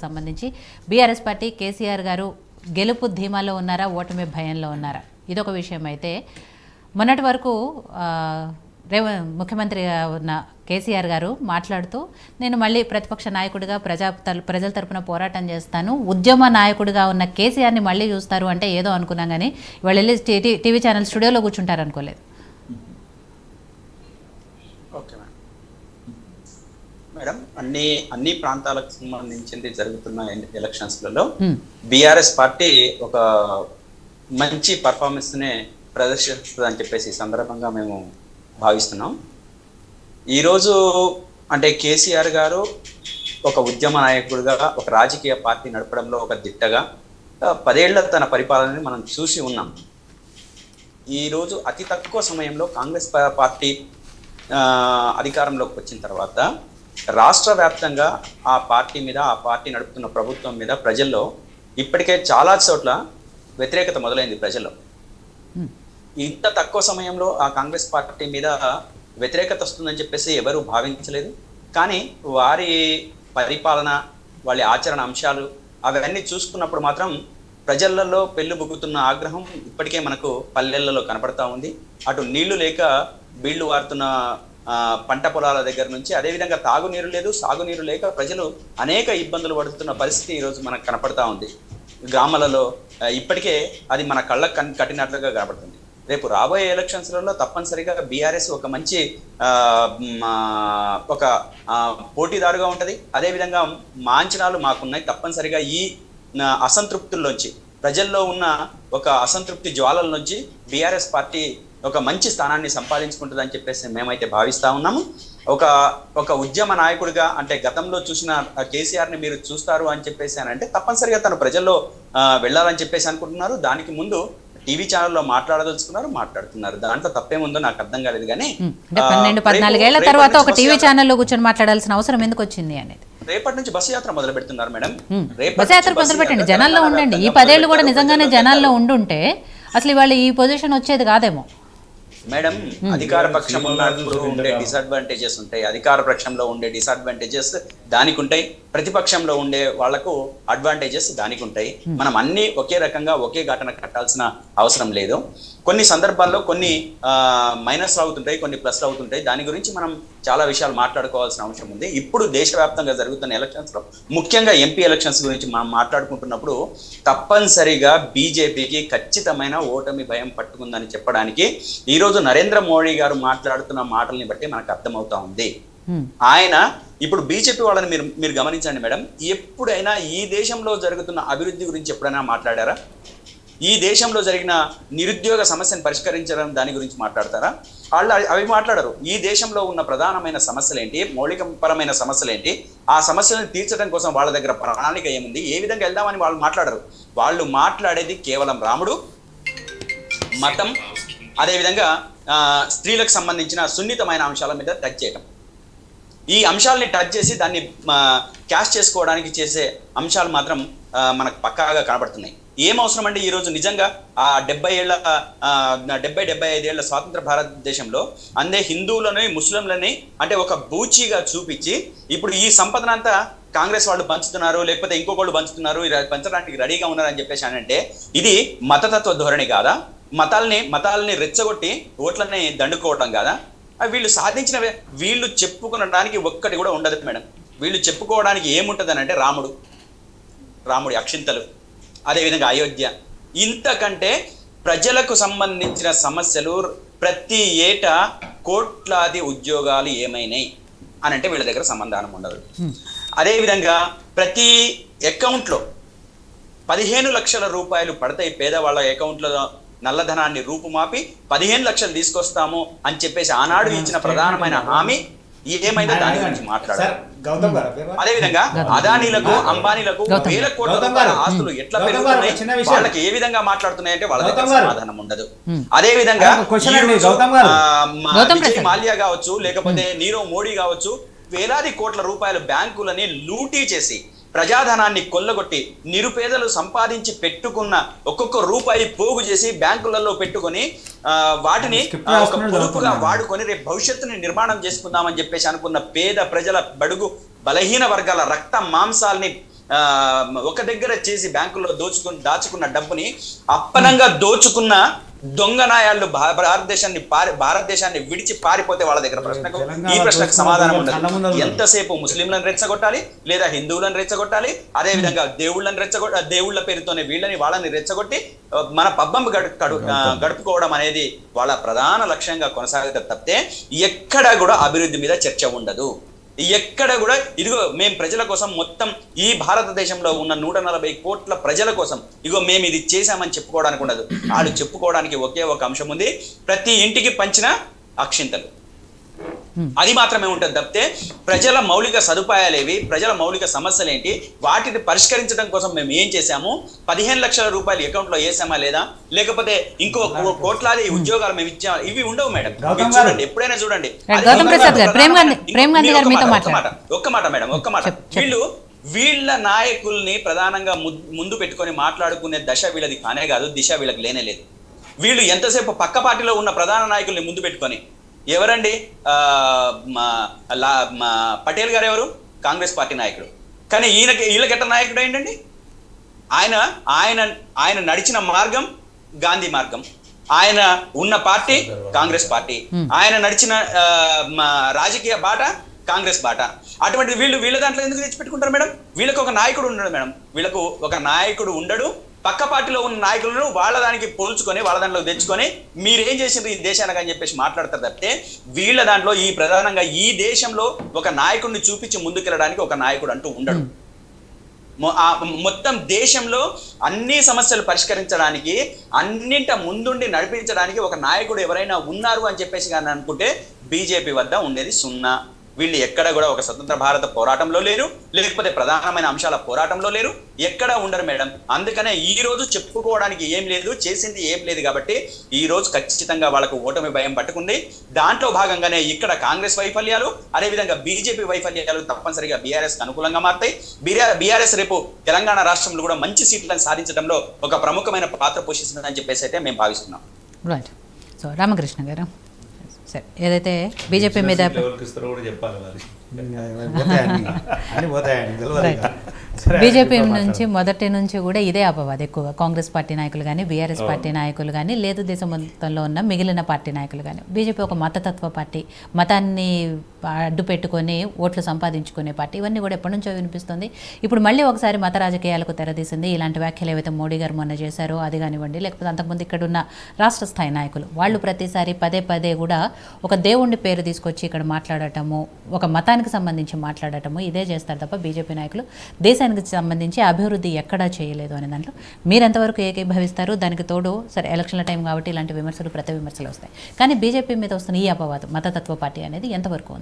సంబంధించి BRS party KCR గారు గెలుపు ధీమాలో ఉన్నారా, ఓటమి భయంలో ఉన్నారా? ఇదొక విషయం అయితే, మొన్నటి వరకు ముఖ్యమంత్రిగా ఉన్న కేసీఆర్ గారు మాట్లాడుతూ నేను మళ్ళీ ప్రతిపక్ష నాయకుడిగా ప్రజల తరపున పోరాటం చేస్తాను, ఉద్యమ నాయకుడిగా ఉన్న కేసీఆర్ని మళ్ళీ చూస్తారు అంటే ఏదో అనుకున్నాం, కానీ వాళ్ళు వెళ్ళి టీవీ ఛానల్ స్టూడియోలో కూర్చుంటారు అనుకోలేదు. ఓకే మేడం, అన్ని ప్రాంతాలకు సంబంధించింది జరుగుతున్న ఎలక్షన్స్లలో బీఆర్ఎస్ పార్టీ ఒక మంచి పర్ఫార్మెన్స్నే ప్రదర్శిస్తుంది అని చెప్పేసి ఈ సందర్భంగా మేము భావిస్తున్నాం. ఈరోజు అంటే కేసీఆర్ గారు ఒక ఉద్యమ నాయకుడిగా, ఒక రాజకీయ పార్టీ నడపడంలో ఒక దిట్టగా 10 ఏళ్ల తన పరిపాలనని మనం చూసి ఉన్నాం. ఈరోజు అతి తక్కువ సమయంలో కాంగ్రెస్ పార్టీ అధికారంలోకి వచ్చిన తర్వాత రాష్ట్ర వ్యాప్తంగా ఆ పార్టీ మీద, ఆ పార్టీ నడుపుతున్న ప్రభుత్వం మీద ప్రజల్లో ఇప్పటికే చాలా చోట్ల వ్యతిరేకత మొదలైంది ప్రజల్లో. ఇంత తక్కువ సమయంలో ఆ కాంగ్రెస్ పార్టీ మీద వ్యతిరేకత వస్తుందని చెప్పేసి ఎవరు భావించలేదు. కానీ వారి పరిపాలన, వాళ్ళ ఆచరణ అంశాలు అవన్నీ చూసుకున్నప్పుడు మాత్రం ప్రజలలో పెళ్ళుబుక్కుతున్న ఆగ్రహం ఇప్పటికే మనకు పల్లెలలో కనపడతా ఉంది. అటు నీళ్లు లేక బీళ్లు వారుతున్న పంట పొలాల దగ్గర నుంచి, అదేవిధంగా తాగునీరు లేదు, సాగునీరు లేక ప్రజలు అనేక ఇబ్బందులు పడుతున్న పరిస్థితి ఈరోజు మనకు కనపడతా ఉంది. గ్రామాలలో ఇప్పటికే అది మన కళ్ళకు కట్టినట్లుగా కనపడుతుంది. రేపు రాబోయే ఎలక్షన్స్లలో తప్పనిసరిగా బీఆర్ఎస్ ఒక మంచి ఒక పోటీదారుగా ఉంటుంది. అదేవిధంగా మా అంచనాలు మాకున్నాయి. తప్పనిసరిగా ఈ అసంతృప్తుల్లోంచి, ప్రజల్లో ఉన్న ఒక అసంతృప్తి జ్వాలల నుంచి బీఆర్ఎస్ పార్టీ ఒక మంచి స్థానాన్ని సంపాదించుకుంటుందని చెప్పేసి మేమైతే భావిస్తా ఉన్నాము. ఒక ఉద్యమ నాయకుడిగా, అంటే గతంలో చూసిన కేసీఆర్ని మీరు చూస్తారు అని చెప్పేసి అంటే తప్పనిసరిగా తను ప్రజల్లో వెళ్ళాలని చెప్పేసి అనుకుంటున్నారు. దానికి ముందు టీవీ ఛానల్లో మాట్లాడుతున్నారు. దాంట్లో తప్పేముందో నాకు అర్థం కాలేదు. కానీ 12-14 ఏళ్ల తర్వాత ఒక టీవీ ఛానల్లో కూర్చొని మాట్లాడాల్సిన అవసరం ఎందుకు వచ్చింది అనేది, రేపటి నుంచి బస్సు యాత్ర మొదలు పెడుతున్నారు మేడం. బస్సు యాత్ర మొదలు పెట్టండి, జనాల్లో ఉండండి. ఈ 10 ఏళ్ళు కూడా నిజంగానే జనాల్లో ఉండుంటే అసలు ఇవాళ ఈ పొజిషన్ వచ్చేది కాదేమో మేడం. అధికార పక్షం ఉన్నప్పుడు ఉండే డిసడ్వాంటేజెస్ ఉంటాయి, అధికార పక్షంలో ఉండే డిసడ్వాంటేజెస్ దానికి ఉంటాయి, ప్రతిపక్షంలో ఉండే వాళ్లకు అడ్వాంటేజెస్ దానికి ఉంటాయి. మనం అన్ని ఒకే రకంగా ఒకే ఘటన కట్టాల్సిన అవసరం లేదు. కొన్ని సందర్భాల్లో కొన్ని మైనస్లు అవుతుంటాయి, కొన్ని ప్లస్లు అవుతుంటాయి. దాని గురించి మనం చాలా విషయాలు మాట్లాడుకోవాల్సిన అవసరం ఉంది. ఇప్పుడు దేశవ్యాప్తంగా జరుగుతున్న ఎలక్షన్స్లో, ముఖ్యంగా ఎంపీ ఎలక్షన్స్ గురించి మనం మాట్లాడుకుంటున్నప్పుడు తప్పనిసరిగా బీజేపీకి ఖచ్చితమైన ఓటమి భయం పట్టుకుందని చెప్పడానికి ఈరోజు నరేంద్ర మోడీ గారు మాట్లాడుతున్న మాటల్ని బట్టి మనకు అర్థమవుతా ఉంది. ఆయన ఇప్పుడు బీజేపీ వాళ్ళని మీరు గమనించండి మేడం, ఎప్పుడైనా ఈ దేశంలో జరుగుతున్న అభివృద్ధి గురించి ఎప్పుడైనా మాట్లాడారా? ఈ దేశంలో జరిగిన నిరుద్యోగ సమస్యను పరిష్కరించడం దాని గురించి మాట్లాడతారా? వాళ్ళు అవి మాట్లాడరు. ఈ దేశంలో ఉన్న ప్రధానమైన సమస్యలు ఏంటి, మౌలికపరమైన సమస్యలు ఏంటి, ఆ సమస్యలను తీర్చడం కోసం వాళ్ళ దగ్గర ప్రణాళిక ఏముంది, ఏ విధంగా వెళ్దామని వాళ్ళు మాట్లాడరు. వాళ్ళు మాట్లాడేది కేవలం రాముడు, మతం, అదేవిధంగా స్త్రీలకు సంబంధించిన సున్నితమైన అంశాల మీద టచ్ చేయడం. ఈ అంశాలని టచ్ చేసి దాన్ని క్యాష్ చేసుకోవడానికి చేసే అంశాలు మాత్రం మనకు పక్కాగా కనబడుతున్నాయి. ఏం అవసరం అంటే ఈరోజు నిజంగా ఆ 70-75 ఏళ్ల స్వాతంత్ర భారతదేశంలో అందే హిందువులని, ముస్లింలని అంటే ఒక బూచీగా చూపించి ఇప్పుడు ఈ సంపదనంతా కాంగ్రెస్ వాళ్ళు పంచుతున్నారు, లేకపోతే ఇంకొకళ్ళు పంచుతున్నారు, పంచడానికి రెడీగా ఉన్నారని చెప్పేసి అంటే ఇది మతతత్వ ధోరణి కాదా? మతాలని రెచ్చగొట్టి ఓట్లని దండుకోవటం కాదా? వీళ్ళు సాధించిన వీళ్ళు చెప్పుకునడానికి ఒక్కటి కూడా ఉండదు మేడం. వీళ్ళు చెప్పుకోవడానికి ఏముంటుంది అని అంటే రాముడి అక్షింతలు, అదేవిధంగా అయోధ్య. ఇంతకంటే ప్రజలకు సంబంధించిన సమస్యలు, ప్రతి ఏటా కోట్లాది ఉద్యోగాలు ఏమైనాయి అని అంటే వీళ్ళ దగ్గర సమాధానం ఉండదు. అదేవిధంగా ప్రతి అకౌంట్లో 15 లక్షల రూపాయలు పడతాయి పేదవాళ్ళ అకౌంట్లో. నల్లధనాన్ని రూపుమాపి 15 లక్షలు తీసుకొస్తాము అని చెప్పేసి ఆనాడు ఇచ్చిన ప్రధానమైన హామీ ఏమైందో దాని గురించి మాట్లాడారు. అదేవిధంగా అదానీలకు, అంబానీలకు వేల కోట్ల రూపాయల ఆస్తులు ఎట్లా పెరుగుతున్నాయి, వాళ్ళకి ఏ విధంగా మాట్లాడుతున్నాయంటే వాళ్ళ దగ్గర సమాధానం ఉండదు. అదేవిధంగా విజయ్ మాల్యా కావచ్చు, లేకపోతే నీరవ్ మోడీ కావచ్చు, వేలాది కోట్ల రూపాయల బ్యాంకులని లూటీ చేసి ప్రజాధనాన్ని కొల్లగొట్టి నిరుపేదలు సంపాదించి పెట్టుకున్న ఒక్కొక్క రూపాయి పోగు చేసి బ్యాంకులలో పెట్టుకొని వాటిని ఒక పొదుపుగా వాడుకొని రేపు భవిష్యత్తుని నిర్మాణం చేసుకుందామని చెప్పేసి అనుకున్న పేద ప్రజల, బడుగు బలహీన వర్గాల రక్త మాంసాల్ని ఒక దగ్గర చేసి బ్యాంకుల్లో దాచుకున్న డబ్బుని అప్పనంగా దోచుకున్న దొంగ నాయాళ్ళు భారతదేశాన్ని విడిచి పారిపోతే వాళ్ళ దగ్గర ఈ ప్రశ్నకు సమాధానం ఉండదు. ఎంతసేపు ముస్లింలను రెచ్చగొట్టాలి, లేదా హిందువులను రెచ్చగొట్టాలి, అదే విధంగా దేవుళ్ళ పేరుతోనే వాళ్ళని రెచ్చగొట్టి మన పబ్బం గడుపుకోవడం అనేది వాళ్ళ ప్రధాన లక్ష్యంగా కొనసాగుతారు తప్పితే ఎక్కడ కూడా అభివృద్ధి మీద చర్చ ఉండదు. ఎక్కడ కూడా ఇదిగో మేము ప్రజల కోసం మొత్తం ఈ భారతదేశంలో ఉన్న 140 కోట్ల ప్రజల కోసం ఇగో మేము ఇది చేశామని చెప్పుకోవడానికి ఉండదు. వాళ్ళు చెప్పుకోవడానికి ఒకే ఒక అంశం ఉంది, ప్రతి ఇంటికి పంచిన అక్షింతలు, అది మాత్రమే ఉంటుంది తప్పితే ప్రజల మౌలిక సదుపాయాలేవి, ప్రజల మౌలిక సమస్యలు ఏంటి, వాటిని పరిష్కరించడం కోసం మేము ఏం చేశాము, 15 లక్షల రూపాయలు అకౌంట్లో వేసామా లేదా, లేకపోతే ఇంకో కోట్లాది ఉద్యోగాలు మేము ఇచ్చామా, ఇవి ఉండవు మేడం. చూడండి, ఎప్పుడైనా చూడండి. ఒక్క మాట మేడం, ఒక్క మాట. వీళ్ళ నాయకుల్ని ప్రధానంగా ముందు పెట్టుకొని మాట్లాడుకునే దశ వీళ్ళది కానే కాదు, దిశ వీళ్ళకి లేనే లేదు. వీళ్ళు ఎంతసేపు పక్క పార్టీలో ఉన్న ప్రధాన నాయకుల్ని ముందు పెట్టుకొని, ఎవరండి పటేల్ గారు ఎవరు, కాంగ్రెస్ పార్టీ నాయకుడు, కానీ వీళ్ళకెట్ట నాయకుడు ఏంటండి? ఆయన నడిచిన మార్గం గాంధీ మార్గం, ఆయన ఉన్న పార్టీ కాంగ్రెస్ పార్టీ, ఆయన నడిచిన రాజకీయ బాట కాంగ్రెస్ బాట. అటువంటి వీళ్ళ దాంట్లో ఎందుకు తెచ్చిపెట్టుకుంటారు మేడం? వీళ్ళకి ఒక నాయకుడు ఉండడు మేడం, వీళ్ళకు ఒక నాయకుడు ఉండడు. పక్క పార్టీలో ఉన్న నాయకులను వాళ్ళ దానికి పోల్చుకొని వాళ్ళ దాంట్లో తెచ్చుకొని మీరేం చేసిండ్రు ఈ దేశానికి అని చెప్పేసి మాట్లాడతారు తప్పితే వీళ్ళ దాంట్లో ఈ ప్రధానంగా ఈ దేశంలో ఒక నాయకుడిని చూపించి ముందుకెళ్ళడానికి ఒక నాయకుడు అంటూ ఉండడు. మొత్తం దేశంలో అన్ని సమస్యలు పరిష్కరించడానికి, అన్నింట ముందుండి నడిపించడానికి ఒక నాయకుడు ఎవరైనా ఉన్నారు అని చెప్పేసి కానీ అనుకుంటే బీజేపీ వద్ద ఉండేది సున్నా. వీళ్ళు ఎక్కడ కూడా ఒక స్వతంత్ర భారత పోరాటంలో లేరు, లేకపోతే ప్రధానమైన అంశాల పోరాటంలో లేరు, ఎక్కడ ఉండరు మేడం. అందుకనే ఈ రోజు చెప్పుకోవడానికి ఏం లేదు, చేసింది ఏం లేదు కాబట్టి ఈ రోజు ఖచ్చితంగా వాళ్ళకు ఓటమి భయం పట్టుకుంది. దాంట్లో భాగంగానే ఇక్కడ కాంగ్రెస్ వైఫల్యాలు, అదేవిధంగా బీజేపీ వైఫల్యాలు తప్పనిసరిగా బీఆర్ఎస్ కనుకూలంగా మారుతాయి. బీఆర్ఎస్ రేపు తెలంగాణ రాష్ట్రంలో కూడా మంచి సీట్లను సాధించడంలో ఒక ప్రముఖమైన పాత్ర పోషిస్తుందని చెప్పేసి అయితే మేము భావిస్తున్నాం. రైట్. సో రామకృష్ణ గారు, సరే, ఏదైతే బీజేపీ మీద బీజేపీ నుంచి మొదటి నుంచి కూడా ఇదే అపవాదం ఎక్కువగా, కాంగ్రెస్ పార్టీ నాయకులు కానీ, బీఆర్ఎస్ పార్టీ నాయకులు కానీ, లేదు దేశం మొత్తంలో ఉన్న మిగిలిన పార్టీ నాయకులు కానీ, బీజేపీ ఒక మతతత్వ పార్టీ, మతాన్ని అడ్డు పెట్టుకొని ఓట్లు సంపాదించుకునే పార్టీ, ఇవన్నీ కూడా ఎప్పటి నుంచో వినిపిస్తుంది. ఇప్పుడు మళ్ళీ ఒకసారి మత రాజకీయాలకు తెరదీసింది. ఇలాంటి వ్యాఖ్యలు ఏవైతే మోడీ గారు మొన్న చేశారో అది కానివ్వండి, లేకపోతే అంతకుముందు ఇక్కడ ఉన్న రాష్ట్ర స్థాయి నాయకులు వాళ్ళు ప్రతిసారి పదే కూడా ఒక దేవుడి పేరు తీసుకొచ్చి ఇక్కడ మాట్లాడటము, ఒక మతానికి సంబంధించి మాట్లాడటము, ఇదే చేస్తారు తప్ప బీజేపీ నాయకులు దేశానికి సంబంధించి అభివృద్ధి ఎక్కడా చేయలేదు అనే దాంట్లో మీరు ఎంతవరకు ఏకీభవిస్తారు? దానికి తోడు సరే ఎలక్షన్ల టైం కాబట్టి ఇలాంటి విమర్శలు ప్రతి విమర్శలు వస్తాయి, కానీ బీజేపీ మీద వస్తున్న ఈ అపవాదం మతతత్వ పార్టీ అనేది ఎంతవరకు ఉంది?